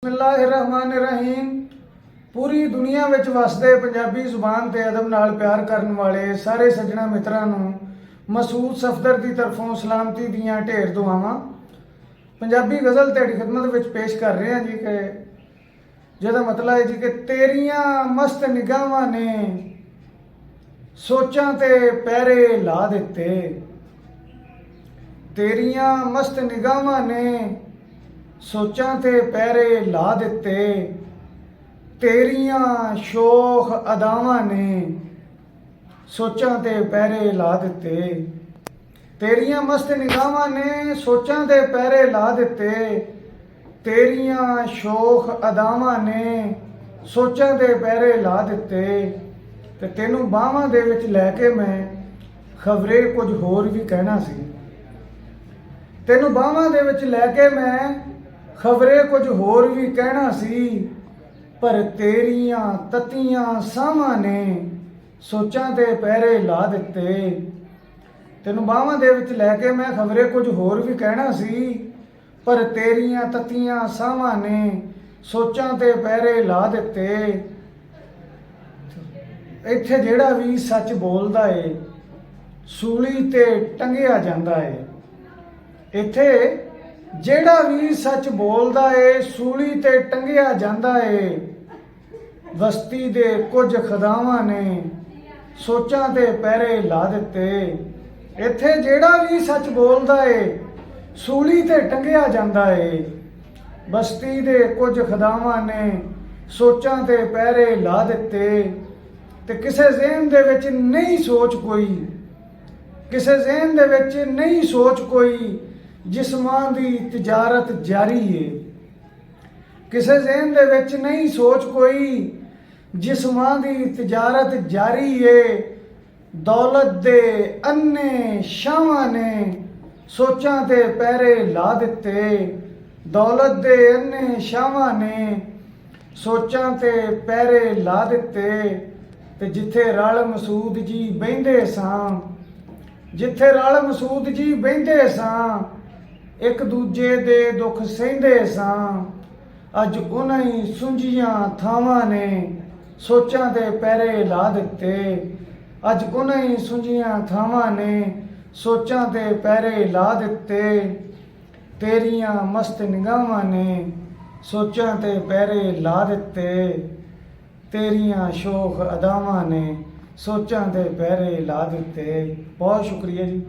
बिस्मिल्लाहिर्रहमानिर्रहीम। पूरी दुनिया ਵਿੱਚ ਵਸਦੇ ਪੰਜਾਬੀ ਜ਼ੁਬਾਨ ਤੇ ਅਦਬ ਨਾਲ ਪਿਆਰ ਕਰਨ ਵਾਲੇ ਸਾਰੇ ਸੱਜਣਾ ਮਿੱਤਰਾਂ ਨੂੰ ਮਸੂਦ ਸਫਦਰ ਦੀ ਤਰਫੋਂ ਸਲਾਮਤੀ ਦੀਆਂ ਢੇਰ ਦੁਆਵਾਂ ਪੰਜਾਬੀ ਗਜ਼ਲ ਤੁਹਾਡੀ ਖidmat ਵਿੱਚ ਪੇਸ਼ ਕਰ ਰਹੇ ਹਾਂ ਜੀ ਕਿ ਜਿਹਦਾ ਮਤਲਬ ਹੈ ਜੀ ਕਿ ਤੇਰੀਆਂ ਮਸਤ ਨਿਗਾਹਾਂ ਨੇ ਸੋਚਾਂ ਤੇ ਪਹਿਰੇ ਲਾ ਦਿੱਤੇ। ਤੇਰੀਆਂ ਮਸਤ ਨਿਗਾਹਾਂ ਨੇ सोचां ते पैरे ला दिते। तेरियां शोख अदावां ने सोचां ते पैरे ला दिते। तेरियां मस्त निगाहां ने सोचां ते पैरे ला दिते। तेरियां शोख अदावां ने सोचां ते पैरे ला दिते। ते तैनूं बाहां दे विच लैके मैं खबरे कुछ होर भी कहना सी। तैनूं बाहां दे विच लैके मैं खबरे कुछ होर भी कहना सी, पर तेरियां ततियां सावां ने सोचां ते पैरे ला दिते। तैनूं बाहां दे विच लैके मैं खबरे कुछ होर भी कहना सी, पर तेरियां ततियां सावां ने सोचां ते पैरे ला दिते। इत्थे जिहड़ा भी सच बोलदा है सूली ते टंगिया जांदा है। इत्थे ਜਿਹੜਾ ਵੀ ਸੱਚ ਬੋਲਦਾ ਏ ਸੂਲੀ ਤੇ ਟੰਗਿਆ ਜਾਂਦਾ ਏ। ਬਸਤੀ ਦੇ ਕੁਝ ਖਦਾਵਾਂ ਨੇ ਸੋਚਾਂ ਤੇ ਪਹਿਰੇ ਲਾ ਦਿੱਤੇ। ਇੱਥੇ ਜਿਹੜਾ ਵੀ ਸੱਚ ਬੋਲਦਾ ਏ ਸੂਲੀ ਤੇ ਟੰਗਿਆ ਜਾਂਦਾ ਏ। ਬਸਤੀ ਦੇ ਕੁਝ ਖਦਾਵਾਂ ਨੇ ਸੋਚਾਂ ਤੇ ਪਹਿਰੇ ਲਾ ਦਿੱਤੇ। ਤੇ ਕਿਸੇ ਜ਼ਿਹਨ ਦੇ ਵਿੱਚ ਨਹੀਂ ਸੋਚ ਕੋਈ, ਕਿਸੇ ਜ਼ਿਹਨ ਦੇ ਵਿੱਚ ਨਹੀਂ ਸੋਚ ਕੋਈ जिस्मां दी तिजारत जारी है। किसे ज़हन दे विच नहीं सोच कोई जिस्मां दी तिजारत जारी है। दौलत दे अन्ने शावां ने सोचां ते पैरे ला दिते। दौलत दे अन्ने शावां ने सोचां ते पैरे ला दिते। ते जिथे रल मसूद जी बहिंदे सां, जिथे रल मसूद जी बहिंदे सां, एक दूजे दे दुख सहिंदे सां। अज उन्हां ही सुंजियां थावां ने सोचां ते पैरे ला दिते। अज उन्हां ही सुंजियां थावां ने सोचां ते पैरे ला दिते। तेरियां मस्त निगाहां ने सोचां ते पैरे ला दिते। तेरियां शोख अदावां ने सोचां ते पैरे ला दिते। बहुत शुक्रिया जी।